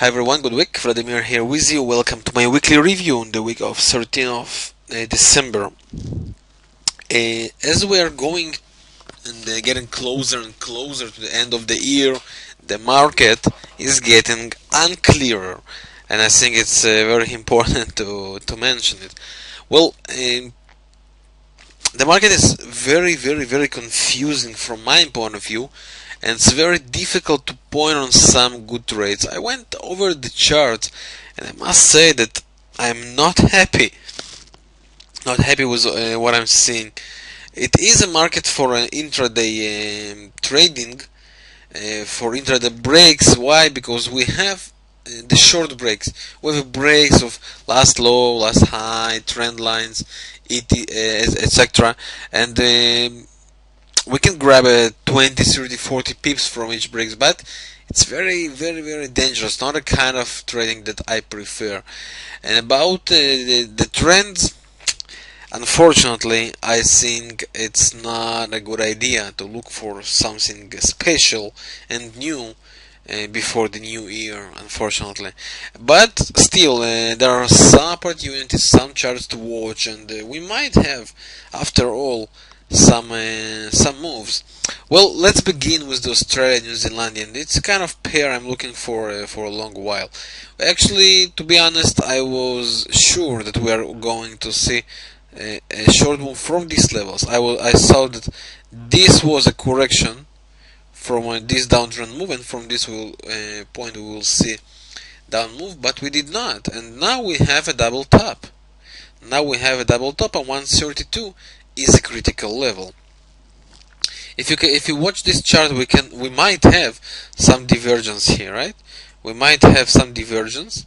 Hi everyone, good week. Vladimir here with you. Welcome to my weekly review on the week of 13th of December. As we are going and getting closer and closer to the end of the year, the market is getting unclearer, and I think it's very important to mention it. Well, the market is very confusing from my point of view, and it's very difficult to point on some good trades. I went over the chart, and I must say that I'm not happy with what I'm seeing. It is a market for intraday trading, for intraday breaks. Why? Because we have the short breaks. We have breaks of last low, last high, trend lines, etc. And we can grab 20, 30, 40 pips from each breaks, but it's very dangerous. Not a kind of trading that I prefer. And about the trends, unfortunately, I think it's not a good idea to look for something special and new before the new year, unfortunately. But still, there are some opportunities, some charts to watch, and we might have, after all, some moves. Well, let's begin with the Australian New Zealandian. It's a kind of pair I'm looking for a long while. Actually, to be honest, I was sure that we are going to see a short move from these levels. I saw that this was a correction from this downtrend move, and from this point we will see down move, but we did not, and now we have a double top. Now we have a double top, and 132 is a critical level. If you watch this chart, we might have some divergence here, right? We might have some divergence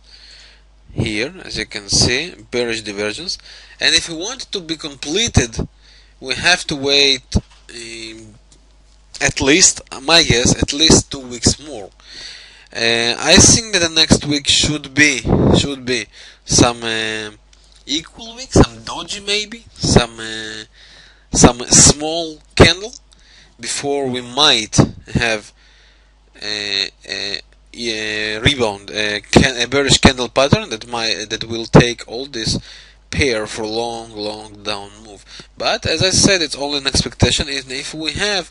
here, as you can see, bearish divergence. And if we want it to be completed, we have to wait at least, my guess, at least 2 weeks more. I think that the next week should be some equal week, some doji maybe, some small candle before we might have a rebound, a bearish candle pattern that will take all this pair for long down move. But as I said, it's only an expectation. If we have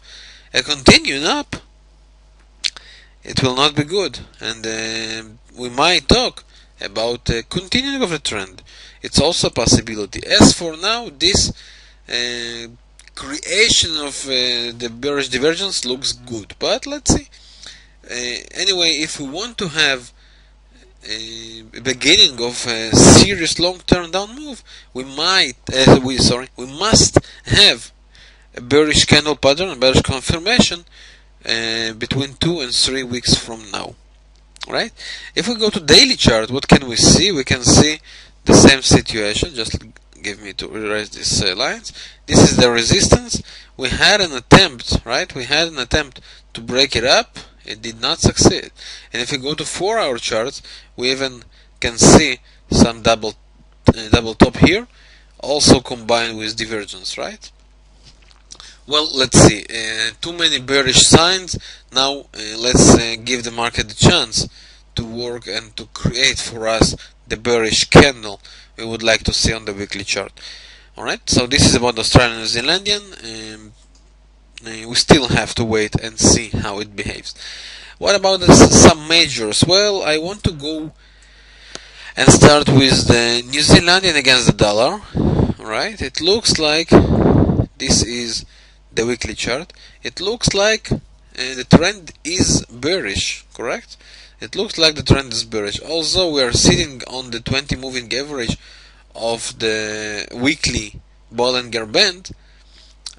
a continuing up, it will not be good, and we might talk about continuing of the trend. It's also a possibility. As for now, this creation of the bearish divergence looks good, but let's see. Anyway, if we want to have a beginning of a serious long-term down move, we must have a bearish candle pattern, a bearish confirmation between 2 and 3 weeks from now. Right? If we go to daily chart, what can we see? We can see the same situation. Just give me to erase these lines. This is the resistance. We had an attempt, right? We had an attempt to break it up. It did not succeed. And if we go to 4-hour charts, we even can see some double top here, also combined with divergence, right? Well, let's see. Too many bearish signs. Now let's give the market the chance to work and to create for us the bearish candle we would like to see on the weekly chart. Alright, so this is about Australian New Zealandian. We still have to wait and see how it behaves. What about some majors? Well, I want to go and start with the New Zealandian against the dollar. Right? It looks like this is the weekly chart. It looks like the trend is bearish, correct? It looks like the trend is bearish. Although we are sitting on the 20 moving average of the weekly Bollinger Band,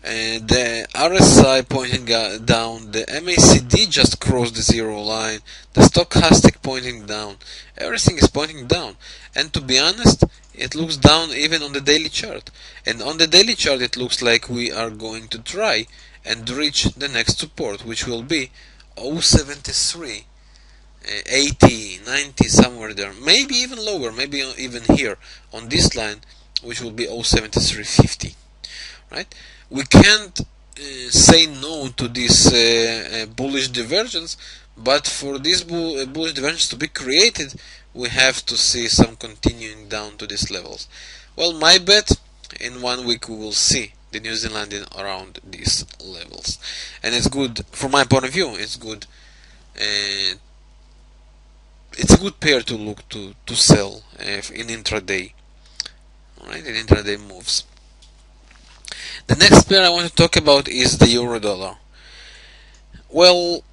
the RSI pointing down, the MACD just crossed the zero line, the stochastic pointing down, everything is pointing down. And to be honest, it looks down even on the daily chart. And on the daily chart, it looks like we are going to try and reach the next support, which will be 073, 80, 90, somewhere there. Maybe even lower, maybe even here on this line, which will be 073.50. Right? We can't say no to this bullish divergence, but for this bullish divergence to be created, we have to see some continuing down to these levels. Well, my bet, in 1 week we will see the New Zealandian around these levels, and it's good from my point of view. It's good. It's a good pair to look to sell in intraday. Alright, in intraday moves. The next pair I want to talk about is the euro dollar. Well,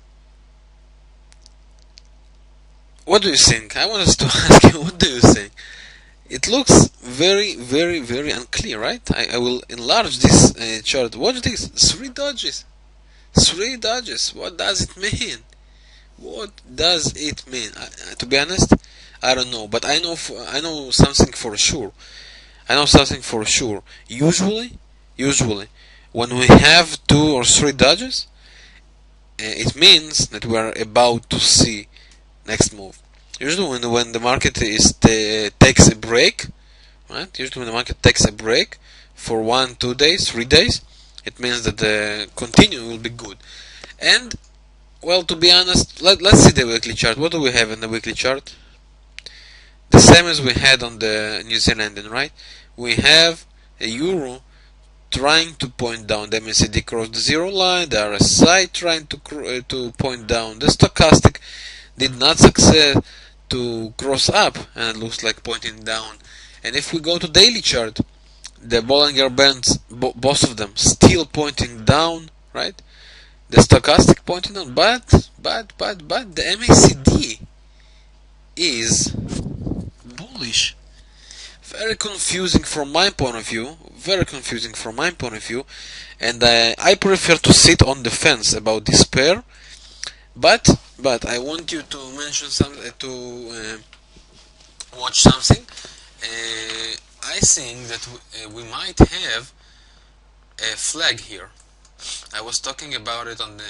what do you think? I want us to ask you, what do you think? It looks very, very, very unclear, right? I will enlarge this chart. Watch this. 3 dodges. 3 dodges. What does it mean? What does it mean? To be honest, I don't know. But I know something for sure. I know something for sure. Usually, when we have 2 or 3 dodges, it means that we are about to see next move. Usually when the market takes a break, right? Usually when the market takes a break for 1, 2 days, 3 days, it means that the continue will be good. And well, to be honest, let's see the weekly chart. What do we have in the weekly chart? The same as we had on the New Zealandian, right? We have a euro trying to point down. The MACD crossed the 0 line. The RSI trying to point down. The stochastic did not succeed to cross up, and it looks like pointing down. And if we go to daily chart, the Bollinger Bands, both of them, still pointing down, right? The stochastic pointing down, but the MACD is bullish. Very confusing from my point of view. And I prefer to sit on the fence about this pair. But I want you to mention something, to watch something. I think that we might have a flag here. I was talking about it on the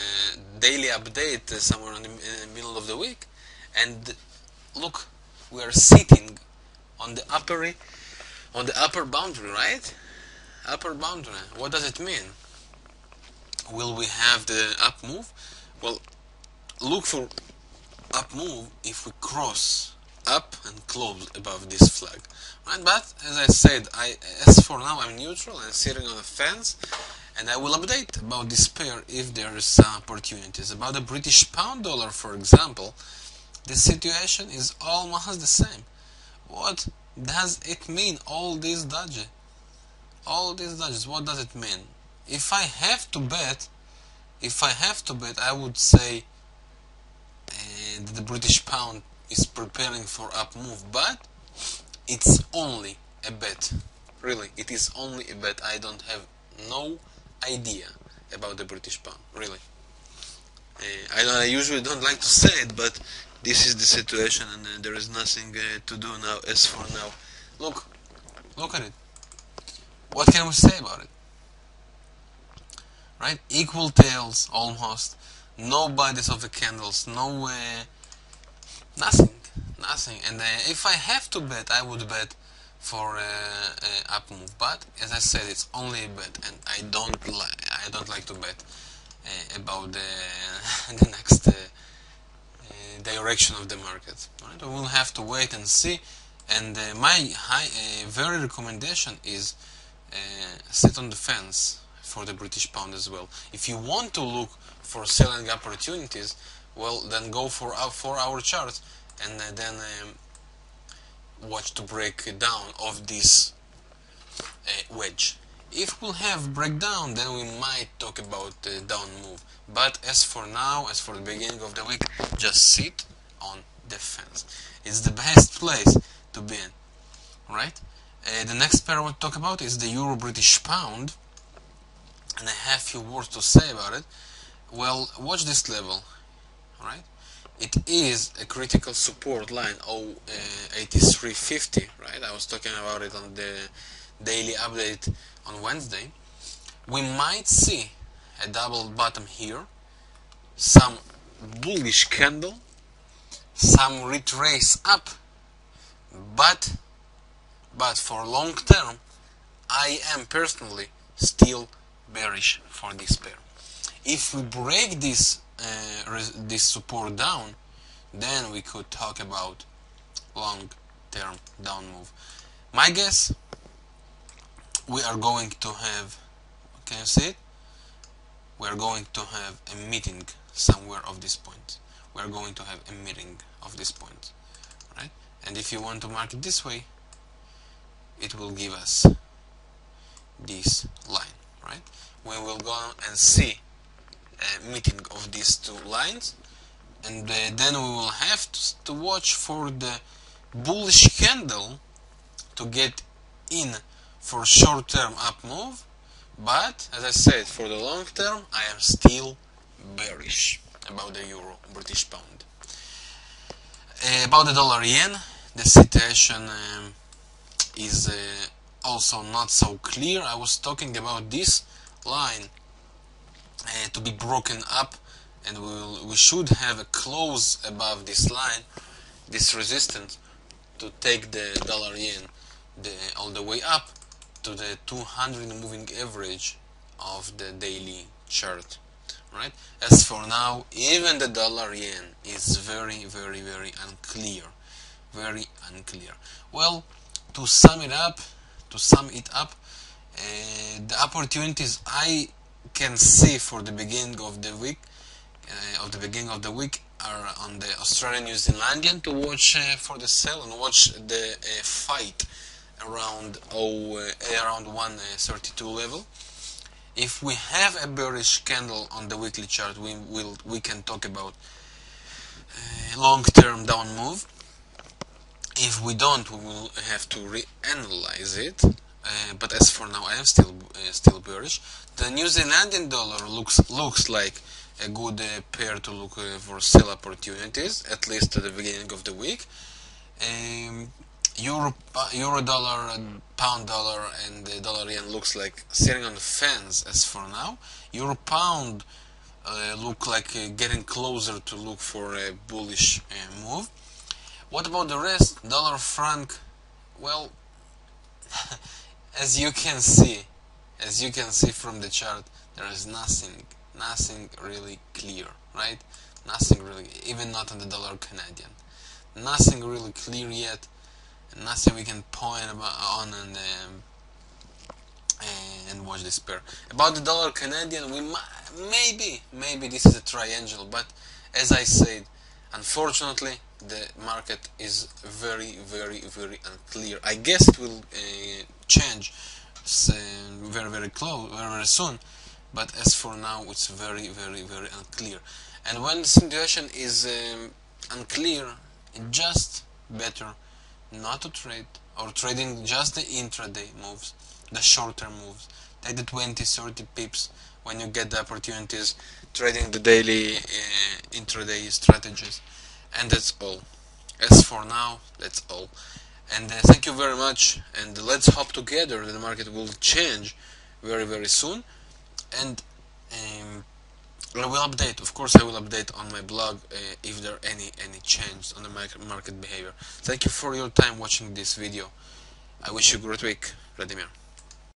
daily update somewhere in the middle of the week, and look, we are sitting on the upper boundary, right? Upper boundary. What does it mean? Will we have the up move? Well, look for up move if we cross up and close above this flag, right? But as I said, as for now I'm neutral and sitting on the fence, and I will update about this pair if there is some opportunities. About the British pound dollar, for example, the situation is almost the same. What does it mean, all these dodges? What does it mean? If I have to bet, I would say the British pound is preparing for up move, but it's only a bet. Really, it is only a bet. I don't have no idea about the British pound. Really, I usually don't like to say it, but this is the situation, and there is nothing to do now. As for now, look at it. What can we say about it? Right, equal tails almost. No bodies of the candles. No, nothing. And if I have to bet, I would bet for up move. But as I said, it's only a bet, and I don't like to bet about the next direction of the market. Right? We will have to wait and see. And my very recommendation is sit on the fence for the British pound as well. If you want to look for selling opportunities, well, then go for 4-hour charts, and then watch to break down of this wedge. If we'll have breakdown, then we might talk about the down move. But as for now, as for the beginning of the week, just sit on the fence. It's the best place to be in, right? The next pair I want to talk about is the Euro-British pound, and I have a few words to say about it. Well, watch this level, right? It is a critical support line, 83.50, right? I was talking about it on the daily update on Wednesday. We might see a double bottom here, some bullish candle, some retrace up, but for long term, I am personally still bearish for this pair. If we break this this support down, then we could talk about long-term down move. My guess, we are going to have, can you see it? We are going to have a meeting somewhere of this point. We are going to have a meeting of this point, right? And if you want to mark it this way, it will give us this line, right? We will go and see a meeting of these two lines, and then we will have to watch for the bullish candle to get in for short-term up move. But as I said, for the long term, I am still bearish about the euro British pound. About the dollar yen, the situation is also not so clear. I was talking about this line to be broken up, and we should have a close above this line, this resistance, to take the dollar yen all the way up to the 200 moving average of the daily chart, right? As for now, even the dollar yen is very unclear, very unclear. Well, to sum it up, the opportunities I can see for the beginning of the week, are on the Australian New Zealandian, to watch for the sell and watch the fight around 132 level. If we have a bearish candle on the weekly chart, we can talk about long-term down move. If we don't, we will have to reanalyze it. But as for now, I am still bearish. The New Zealandian dollar looks like a good pair to look for sell opportunities, at least at the beginning of the week. Euro dollar, pound dollar, and the dollar yen looks like sitting on the fence as for now. Euro pound look like getting closer to look for a bullish move. What about the rest? Dollar franc, well, as you can see from the chart, there is nothing really clear, right? Nothing really, even not on the dollar Canadian. Nothing really clear yet. Nothing we can point on and watch this pair. About the dollar Canadian, we maybe this is a triangle, but as I said, unfortunately the market is very unclear. I guess it will change very soon, but as for now it's very unclear. And when the situation is unclear, it's just better not to trade, or trading just the intraday moves, the short-term moves. Take the 20-30 pips when you get the opportunities, trading the daily intraday strategies, and that's all. As for now, that's all. And thank you very much, and let's hope together that the market will change very soon. And I will update, of course I will update on my blog if there are any change on the market behavior. Thank you for your time watching this video. I wish you a great week. Vladimir.